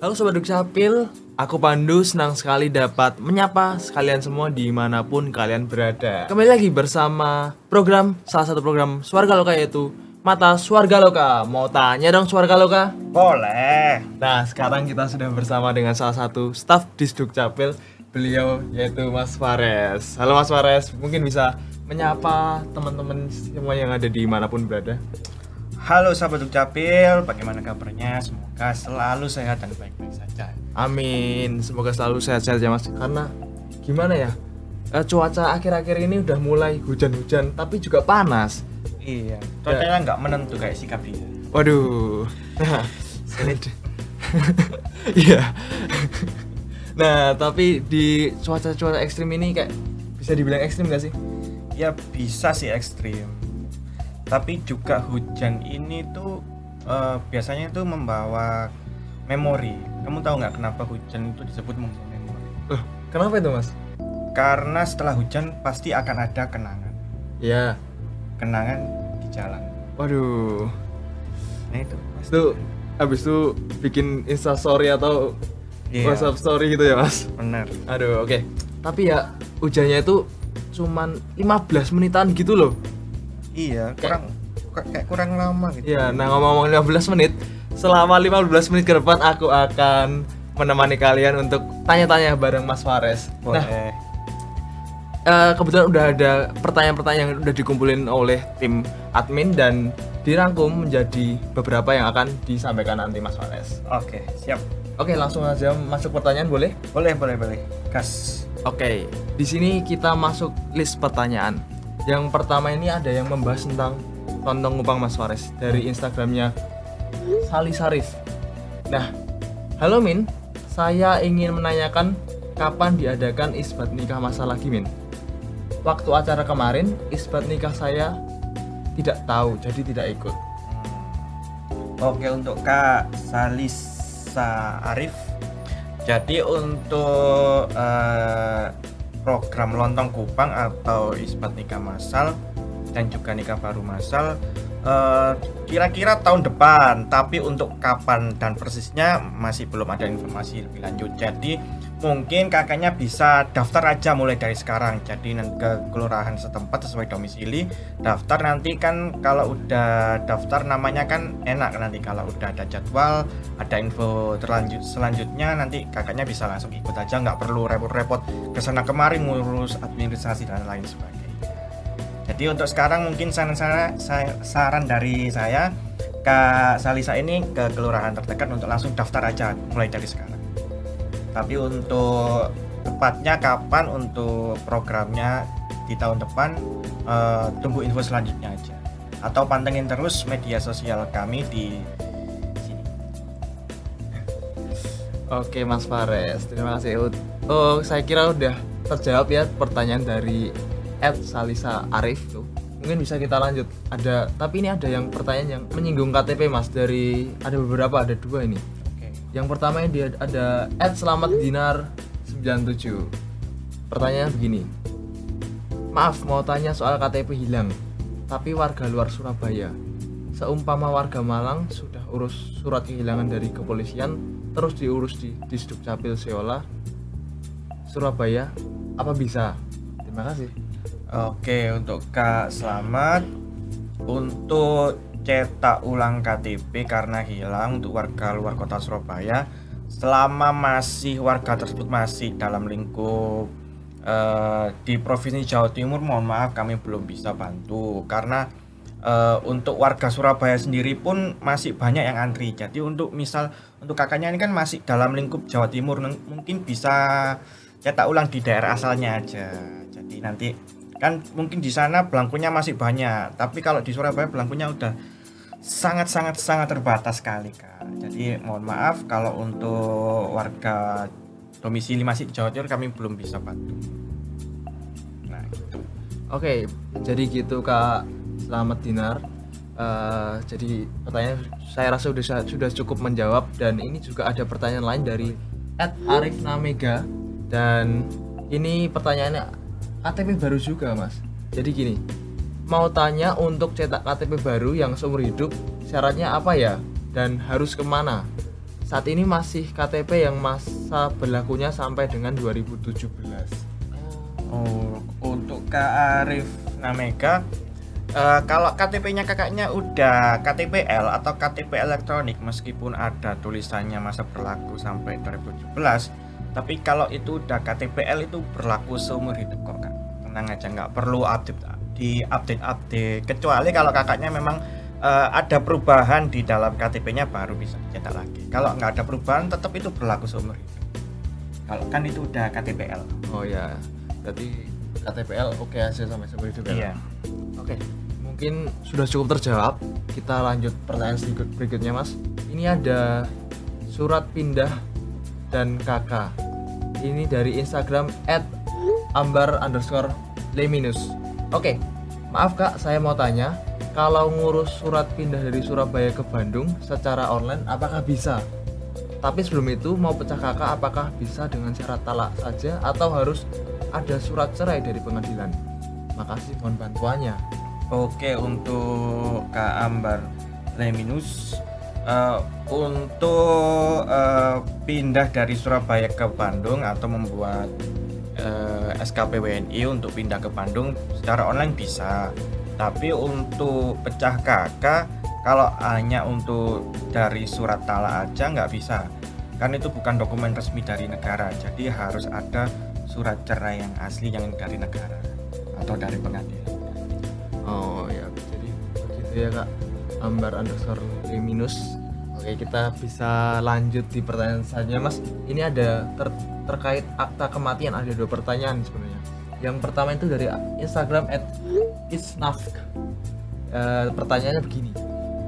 Halo Sobat Dukcapil, aku Pandu, senang sekali dapat menyapa sekalian semua dimanapun kalian berada. Kembali lagi bersama salah satu program Swarga Loka, yaitu Mata Swarga Loka. Mau tanya dong Swarga Loka? Boleh. Nah, sekarang kita sudah bersama dengan salah satu staf di Dukcapil, beliau yaitu Mas Fares. Halo Mas Fares, mungkin bisa menyapa teman-teman semua yang ada dimanapun berada. Halo sahabat Dukcapil, bagaimana kabarnya? Semoga selalu sehat dan baik-baik saja. Amin, semoga selalu sehat-sehat ya Mas. Karena gimana ya, cuaca akhir-akhir ini udah mulai hujan-hujan tapi juga panas. Iya, cuacanya nggak menentu kayak sikap dia. Waduh. Iya. Nah, tapi di cuaca-cuaca ekstrim ini kayak bisa dibilang ekstrim gak sih? Ya bisa sih ekstrim. Tapi juga hujan ini tuh biasanya itu membawa memori. Kamu tahu nggak kenapa hujan itu disebut membawa memori? Kenapa itu Mas? Karena setelah hujan pasti akan ada kenangan. Iya. Kenangan di jalan. Waduh. Nah itu. Itu habis itu bikin Insta story atau WhatsApp story gitu ya Mas? Benar. Aduh, oke. Tapi ya hujannya itu cuman 15 menitan gitu loh. Iya, kurang lama gitu. Iya, nah ngomong-ngomong 15 menit, selama 15 menit ke depan aku akan menemani kalian untuk tanya-tanya bareng Mas Fares. Boleh. Nah, kebetulan udah ada pertanyaan-pertanyaan yang udah dikumpulin oleh tim admin dan dirangkum menjadi beberapa yang akan disampaikan nanti Mas Fares. Oke, siap. Oke, langsung aja masuk pertanyaan boleh? Boleh. Gas. Oke, di sini kita masuk list pertanyaan. Yang pertama ini ada yang membahas tentang lontong kupang Mas Fares dari Instagramnya Sali Sarif. Nah, halo Min, saya ingin menanyakan kapan diadakan isbat nikah masal lagi Min? Waktu acara kemarin isbat nikah saya tidak tahu, jadi tidak ikut. Oke, untuk Kak Salisa Arif. Jadi untuk program lontong kupang atau isbat nikah masal dan juga nikah baru masal kira-kira tahun depan, tapi untuk kapan dan persisnya masih belum ada informasi lebih lanjut. Jadi mungkin kakaknya bisa daftar aja mulai dari sekarang. Jadi nanti ke kelurahan setempat sesuai domisili, daftar. Nanti kan kalau udah daftar namanya kan enak, nanti kalau udah ada jadwal, ada info selanjutnya nanti kakaknya bisa langsung ikut aja, nggak perlu repot-repot kesana kemari ngurus administrasi dan lain sebagainya. Jadi untuk sekarang mungkin saran dari saya, Kak Salisa ini ke kelurahan terdekat untuk langsung daftar aja mulai dari sekarang. Tapi untuk tepatnya kapan untuk programnya di tahun depan, tunggu info selanjutnya aja. Atau pantengin terus media sosial kami di sini. Oke Mas Fares, terima kasih. Oh, saya kira udah terjawab ya pertanyaan dari @salisa Arif tuh. Mungkin bisa kita lanjut. Tapi ini ada yang pertanyaan yang menyinggung KTP Mas, dari ada beberapa, ada dua ini. Yang pertama ini dia ada @selamatdinar97. Pertanyaannya begini. Maaf, mau tanya soal KTP hilang, tapi warga luar Surabaya. Seumpama warga Malang sudah urus surat kehilangan dari kepolisian, terus diurus di Disdukcapil Seola Surabaya, apa bisa? Terima kasih. Oke, untuk Kak Selamat, untuk cetak ulang KTP karena hilang untuk warga luar kota Surabaya, selama warga tersebut masih dalam lingkup di Provinsi Jawa Timur, mohon maaf kami belum bisa bantu karena untuk warga Surabaya sendiri pun masih banyak yang antri. Jadi untuk kakaknya ini kan masih dalam lingkup Jawa Timur, mungkin bisa cetak ulang di daerah asalnya aja. Jadi nanti kan mungkin di sana belangkunya masih banyak, tapi kalau di Surabaya belangkunya udah sangat terbatas sekali Kak. Jadi mohon maaf kalau untuk warga domisili masih di Jawa Timur kami belum bisa bantu. Nah gitu. Oke, jadi gitu Kak Selamat Dinar. Jadi pertanyaan saya rasa sudah cukup menjawab, dan ini juga ada pertanyaan lain dari @arifnamega, dan ini pertanyaannya KTP baru juga Mas. Jadi gini, mau tanya untuk cetak KTP baru yang seumur hidup syaratnya apa ya, dan harus kemana? saat ini masih KTP yang masa berlakunya sampai dengan 2017. Oh, untuk Kak Arif Nameka, kalau KTP-nya kakaknya udah KTPL atau KTP elektronik, meskipun ada tulisannya masa berlaku sampai 2017, tapi kalau itu udah KTPL itu berlaku seumur hidup kok Kak. Tenang aja, nggak perlu update, kecuali kalau kakaknya memang ada perubahan di dalam KTP-nya baru bisa dicetak lagi. Kalau nggak ada perubahan tetap itu berlaku seumur hidup. Kalau kan itu udah KTPL. Oh ya, berarti KTPL oke aja sampai seumur hidup ya. Iya. Oke, mungkin sudah cukup terjawab. Kita lanjut pertanyaan berikutnya Mas. Ini ada surat pindah dan kakak. Ini dari Instagram @ambar_leminus. Oke, maaf Kak, saya mau tanya, kalau ngurus surat pindah dari Surabaya ke Bandung secara online apakah bisa? Tapi sebelum itu mau pecah kakak, apakah bisa dengan syarat talak saja atau harus ada surat cerai dari pengadilan? Makasih, mohon bantuannya. Oke, untuk Kak Ambar Leminus, untuk pindah dari Surabaya ke Bandung atau membuat SKP WNI untuk pindah ke Bandung secara online bisa. Tapi untuk pecah kakak, kalau hanya untuk dari surat talak aja nggak bisa, kan itu bukan dokumen resmi dari negara, jadi harus ada surat cerai yang asli yang dari negara atau dari pengadilan. Oh ya, jadi begitu ya Kak, Ambar_leminus. Oke, kita bisa lanjut di pertanyaan selanjutnya Mas. Ini ada terkait akta kematian, ada 2 pertanyaan sebenarnya. Yang pertama itu dari Instagram @isnafk. Pertanyaannya begini,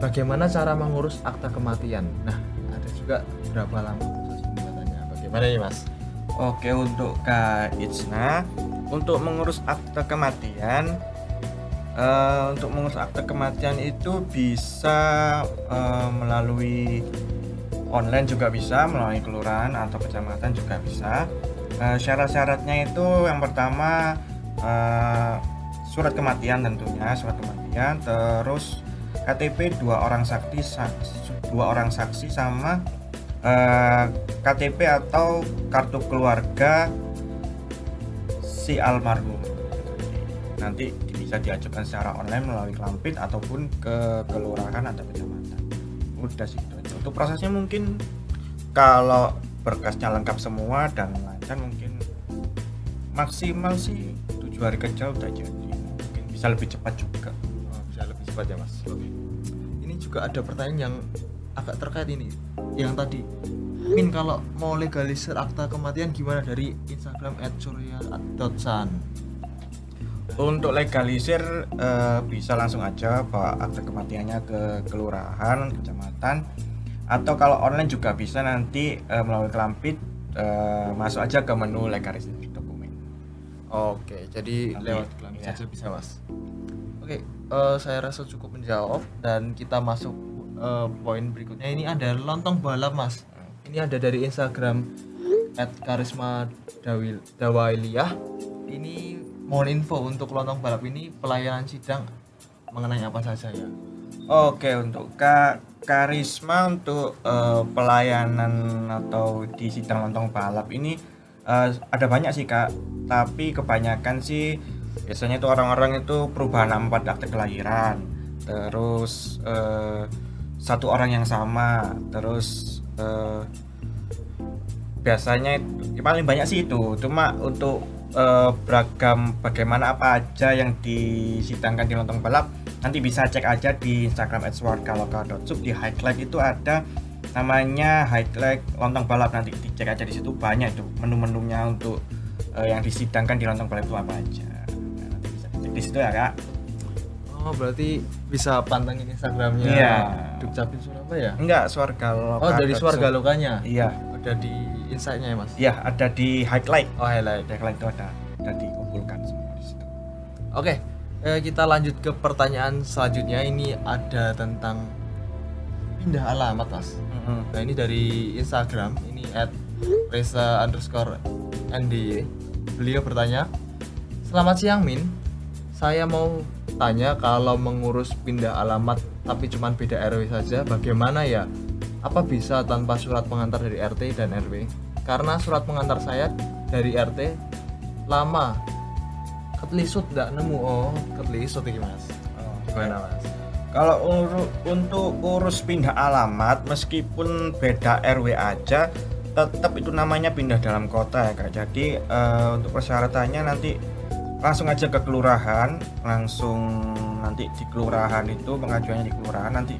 bagaimana cara mengurus akta kematian? Nah, ada juga berapa lama proses pembuatannya? Bagaimana nih Mas? Oke, untuk Kak Itsna, untuk mengurus akta kematian, itu bisa melalui online juga bisa, melalui kelurahan atau kecamatan juga bisa. Syarat-syaratnya itu yang pertama surat kematian tentunya, surat kematian, terus KTP 2 orang saksi sama KTP atau kartu keluarga si almarhum. Nanti bisa diajukan secara online melalui Klampit ataupun ke kelurahan atau kecamatan. Udah sih itu aja. Untuk prosesnya mungkin kalau berkasnya lengkap semua dan lancar mungkin maksimal sih 7 hari kerja udah jadi. Mungkin bisa lebih cepat juga. Oh, bisa lebih cepat ya Mas. Oke. Ini juga ada pertanyaan yang agak terkait ini. Yang tadi, Min, kalau mau legalisir akta kematian gimana, dari Instagram @surya.san. Untuk legalisir bisa langsung aja bawa akta kematiannya ke kelurahan, kecamatan, atau kalau online juga bisa nanti melalui Klampit, masuk aja ke menu legalisir dokumen. Oke, jadi Nanti, lewat Klampit ya. saja bisa Mas. Oke, saya rasa cukup menjawab dan kita masuk poin berikutnya. Ini ada lontong balap Mas. Ini ada dari Instagram @karisma_dawailiyah. Ini mohon info untuk lontong balap ini pelayanan sidang mengenai apa saja ya? Oke, untuk Kak Karisma, untuk pelayanan atau di sidang lontong balap ini ada banyak sih Kak, tapi kebanyakan sih biasanya itu orang-orang itu perubahan nama pada akte kelahiran, terus 1 orang yang sama, terus biasanya paling banyak sih itu. Cuma untuk beragam bagaimana apa aja yang disidangkan di lontong balap, nanti bisa cek aja di Instagram @wargalokal.sub. Di highlight itu ada namanya highlight lontong balap, nanti dicek aja di situ, banyak itu menu-menunya untuk yang disidangkan di lontong balap itu apa aja. Nah, nanti bisa cek di situ ya Kak. Oh, berarti bisa pantengin Instagramnya Dukcapil Surabaya? Enggak, Swargalokal. Oh, dari Swarga Lokanya? Iya. Ada di insight-nya ya Mas? Iya, ada di highlight. Oh, highlight. Highlight itu ada dikumpulkan semua di situ. Oke, kita lanjut ke pertanyaan selanjutnya. Ini ada tentang pindah alamat Mas. Nah, ini dari Instagram, ini @reza_ndy. Beliau bertanya, selamat siang Min, saya mau tanya, kalau mengurus pindah alamat tapi cuma beda RW saja, bagaimana ya? apa bisa tanpa surat pengantar dari RT dan RW? Karena surat pengantar saya dari RT lama, ketlisut nggak nemu. Oh, ketlisut ini mas. Oh, Gimana mas? Kalau untuk urus pindah alamat, meskipun beda RW aja, tetap itu namanya pindah dalam kota ya kak. Jadi untuk persyaratannya nanti langsung aja ke kelurahan, langsung nanti di kelurahan itu pengajuannya di kelurahan, nanti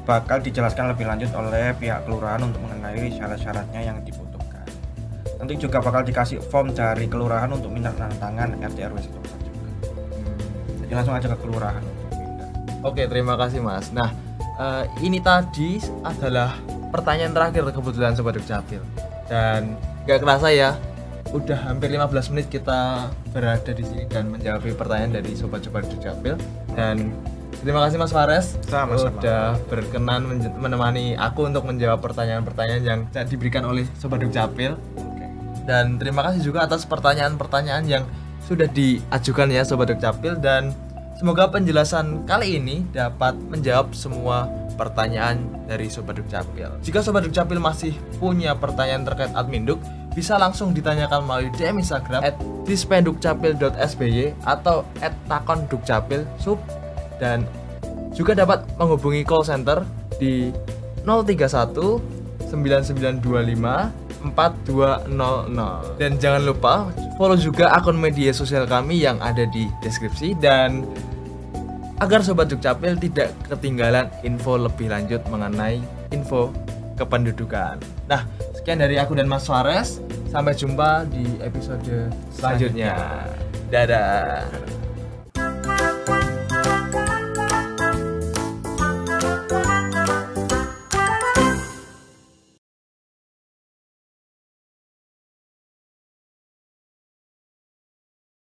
bakal dijelaskan lebih lanjut oleh pihak kelurahan untuk mengenai syarat-syaratnya yang dibutuhkan. Nanti juga bakal dikasih form dari kelurahan untuk minta tanda tangan RT RW setempat juga. Jadi langsung aja ke kelurahan untuk pindah. Oke, terima kasih mas. Nah, ini tadi adalah pertanyaan terakhir kebetulan Sobat Dukcapil. Dan gak kerasa ya, udah hampir 15 menit kita berada di sini dan menjawab pertanyaan dari Sobat-Sobat Dukcapil. Dan terima kasih Mas Fares Sama-sama. udah berkenan menemani aku untuk menjawab pertanyaan-pertanyaan yang diberikan oleh Sobat Dukcapil. Oke. Dan terima kasih juga atas pertanyaan-pertanyaan yang sudah diajukan ya Sobat Dukcapil, dan semoga penjelasan kali ini dapat menjawab semua pertanyaan dari Sobat Dukcapil. Jika Sobat Dukcapil masih punya pertanyaan terkait Adminduk, bisa langsung ditanyakan melalui DM Instagram @dispendukcapil.sby atau @takondukcapil_sub, dan juga dapat menghubungi call center di 031 9925 4200. Dan jangan lupa follow juga akun media sosial kami yang ada di deskripsi, dan agar Sobat Dukcapil tidak ketinggalan info lebih lanjut mengenai info kependudukan. Nah, sekian dari aku dan Mas Fares. Sampai jumpa di episode selanjutnya. Dadah.